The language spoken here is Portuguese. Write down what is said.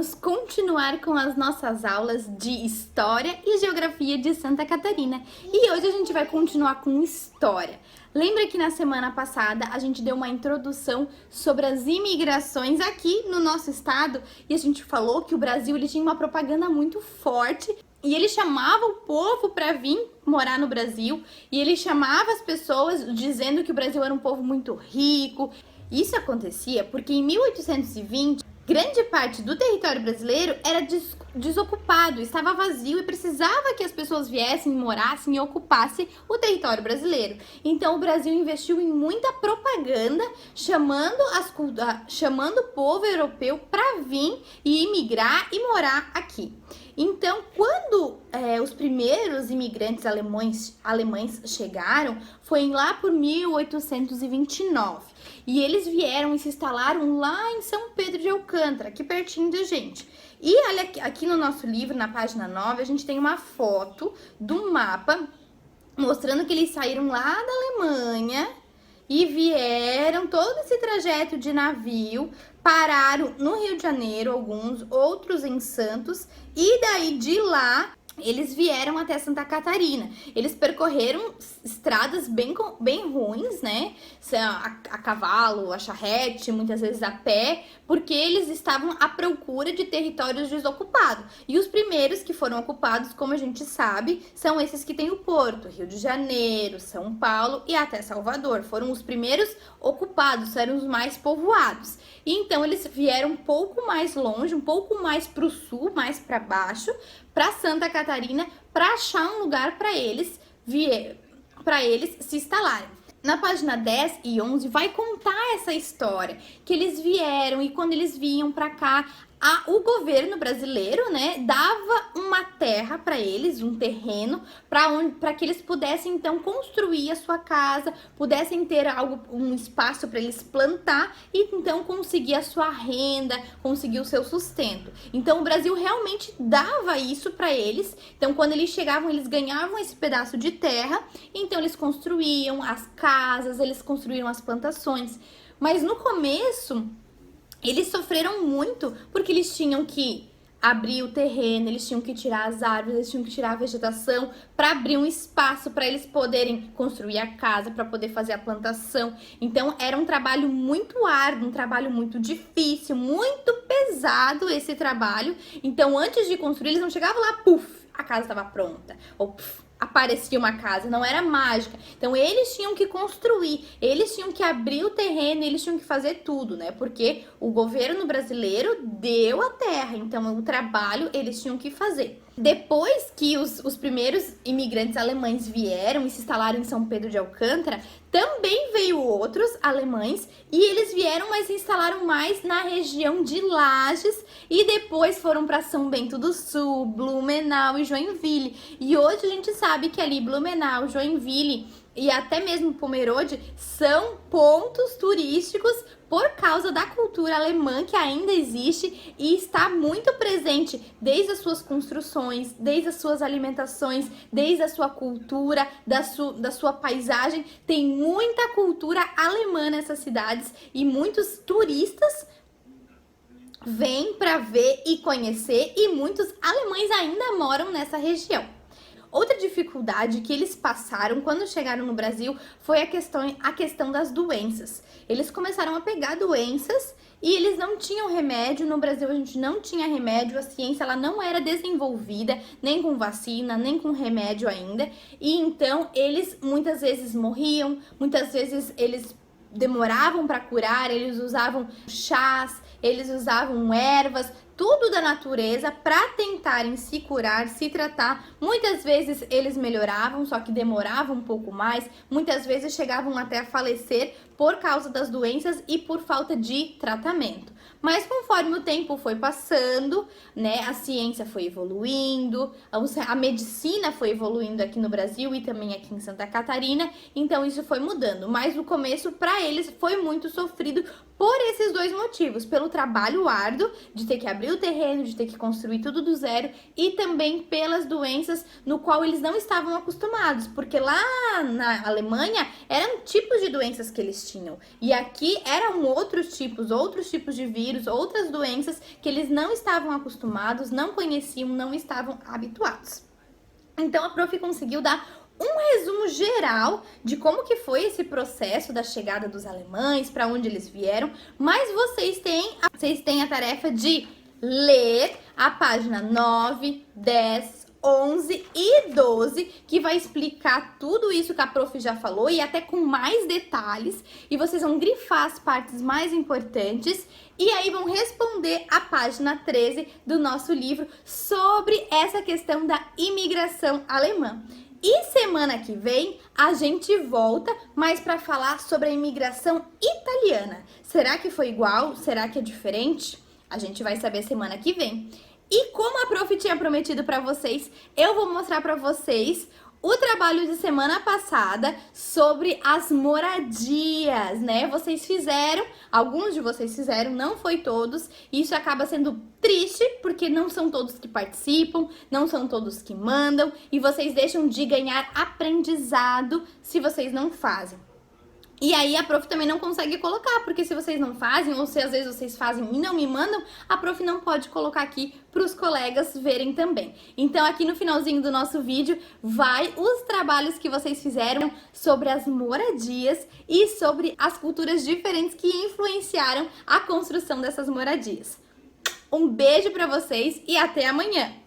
vamos continuar com as nossas aulas de História e Geografia de Santa Catarina. E hoje a gente vai continuar com História. Lembra que na semana passada a gente deu uma introdução sobre as imigrações aqui no nosso estado e a gente falou que o Brasil ele tinha uma propaganda muito forte e ele chamava o povo para vir morar no Brasil e ele chamava as pessoas dizendo que o Brasil era um povo muito rico. Isso acontecia porque em 1820 grande parte do território brasileiro era desocupado, estava vazio e precisava que as pessoas viessem, morassem e ocupassem o território brasileiro. Então o Brasil investiu em muita propaganda, chamando o povo europeu para vir e imigrar e morar aqui. Então, quando os primeiros imigrantes alemães chegaram, foi lá por 1829. E eles vieram e se instalaram lá em São Pedro de Alcântara, aqui pertinho da gente. E olha aqui no nosso livro, na página 9, a gente tem uma foto do mapa mostrando que eles saíram lá da Alemanha e vieram todo esse trajeto de navio, pararam no Rio de Janeiro, alguns, outros em Santos, e daí de lá eles vieram até Santa Catarina. Eles percorreram estradas bem ruins, né? A cavalo, a charrete, muitas vezes a pé, porque eles estavam à procura de territórios desocupados. E os primeiros que foram ocupados, como a gente sabe, são esses que tem o Porto, Rio de Janeiro, São Paulo e até Salvador. Foram os primeiros ocupados, eram os mais povoados. E então eles vieram um pouco mais longe, um pouco mais para o sul, mais para baixo, para Santa Catarina, para achar um lugar para eles se instalarem. Na página 10 e 11 vai contar essa história, que eles vieram e quando eles vinham para cá, o governo brasileiro, né, dava uma terra para eles, um terreno, para que eles pudessem então construir a sua casa, pudessem ter um espaço para eles plantar e então conseguir a sua renda, conseguir o seu sustento. Então o Brasil realmente dava isso para eles. Então quando eles chegavam, eles ganhavam esse pedaço de terra, então eles construíam as casas, eles construíram as plantações. Mas no começo eles sofreram muito porque eles tinham que abrir o terreno, eles tinham que tirar as árvores, eles tinham que tirar a vegetação para abrir um espaço para eles poderem construir a casa, para poder fazer a plantação. Então era um trabalho muito árduo, um trabalho muito difícil, muito pesado esse trabalho. Então antes de construir, eles não chegavam lá, puf, a casa estava pronta, ou puf, aparecia uma casa, não era mágica. Então eles tinham que construir, eles tinham que abrir o terreno, eles tinham que fazer tudo, né? Porque o governo brasileiro deu a terra, então o trabalho eles tinham que fazer. Depois que os primeiros imigrantes alemães vieram e se instalaram em São Pedro de Alcântara, também veio outros alemães e eles vieram, mas se instalaram mais na região de Lages e depois foram para São Bento do Sul, Blumenau e Joinville. E hoje a gente sabe que ali Blumenau, Joinville e até mesmo Pomerode são pontos turísticos por causa da cultura alemã que ainda existe e está muito presente desde as suas construções, desde as suas alimentações, desde a sua cultura, da sua paisagem. Tem muita cultura alemã nessas cidades e muitos turistas vêm para ver e conhecer e muitos alemães ainda moram nessa região. Outra dificuldade que eles passaram quando chegaram no Brasil foi a questão das doenças. Eles começaram a pegar doenças e eles não tinham remédio. No Brasil a gente não tinha remédio, a ciência ela não era desenvolvida, nem com vacina, nem com remédio ainda. E então eles muitas vezes morriam, muitas vezes eles demoravam para curar, eles usavam chás, eles usavam ervas, tudo da natureza para tentarem se curar, se tratar. Muitas vezes eles melhoravam, só que demorava um pouco mais. Muitas vezes chegavam até a falecer por causa das doenças e por falta de tratamento. Mas conforme o tempo foi passando, né, a ciência foi evoluindo, a medicina foi evoluindo aqui no Brasil e também aqui em Santa Catarina, então isso foi mudando. Mas no começo, para eles, foi muito sofrido por esses dois motivos, pelo trabalho árduo de ter que abrir o terreno, de ter que construir tudo do zero e também pelas doenças no qual eles não estavam acostumados, porque lá na Alemanha eram tipos de doenças que eles tinham e aqui eram outros tipos de vírus vírus, outras doenças que eles não estavam acostumados, não conheciam, não estavam habituados. Então a prof conseguiu dar um resumo geral de como que foi esse processo da chegada dos alemães, para onde eles vieram, mas vocês têm a tarefa de ler a página 9, 10, 11 e 12, que vai explicar tudo isso que a prof já falou e até com mais detalhes, e vocês vão grifar as partes mais importantes e aí vão responder a página 13 do nosso livro sobre essa questão da imigração alemã. E semana que vem a gente volta mais para falar sobre a imigração italiana. Será que foi igual? Será que é diferente? A gente vai saber semana que vem. E como a prof tinha prometido para vocês, eu vou mostrar para vocês o trabalho de semana passada sobre as moradias, né? Vocês fizeram, alguns de vocês fizeram, não foi todos. E isso acaba sendo triste, porque não são todos que participam, não são todos que mandam. E vocês deixam de ganhar aprendizado se vocês não fazem. E aí a prof também não consegue colocar, porque se vocês não fazem, ou se às vezes vocês fazem e não me mandam, a prof não pode colocar aqui para os colegas verem também. Então aqui no finalzinho do nosso vídeo vai os trabalhos que vocês fizeram sobre as moradias e sobre as culturas diferentes que influenciaram a construção dessas moradias. Um beijo para vocês e até amanhã!